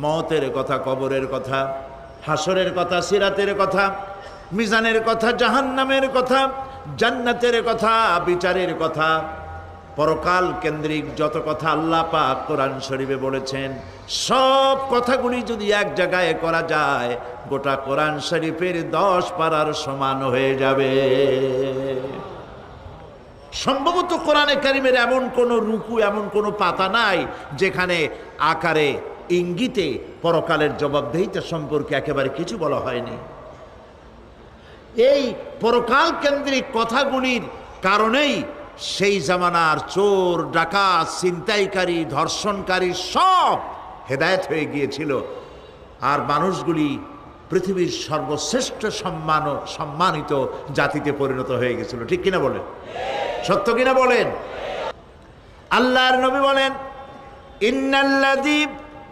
মওতের কথা, কবরের কথা, হাসরের কথা, সিরাতের কথা, মিজানের কথা, জাহান্নামের কথা, জান্নাতের কথা, বিচারের কথা, পরকাল কেন্দ্রিক যত কথা আল্লাহ পাক কোরআন শরীফে বলেছেন, সব কথাগুলি যদি এক জায়গায় করা যায় গোটা কোরআন শরীফের 10 পারার সমান হয়ে যাবে। সম্ভবত কোরআনে কারিমের এমন কোন রুকু, এমন কোন পাতা নাই যেখানে আকারে ইঙ্গিতে পরকালের জবাবদিহিতা সম্পর্কে একেবারে কিছু বলা হয়নি। এই পরকাল কেন্দ্রিক কথাগুলির কারণেই সেই জামানার চোর, ডাকাত, ছিনতাইকারী, ধর্ষণকারী সব হেদায়েত হয়ে গিয়েছিল, আর মানুষগুলি পৃথিবীর সর্বশ্রেষ্ঠ সম্মানিত জাতিতে পরিণত হয়ে গেছিল। ঠিক কিনা বলেন? সত্য কিনা বলেন? আল্লাহর নবী বলেন, ইন্নাল্লাযী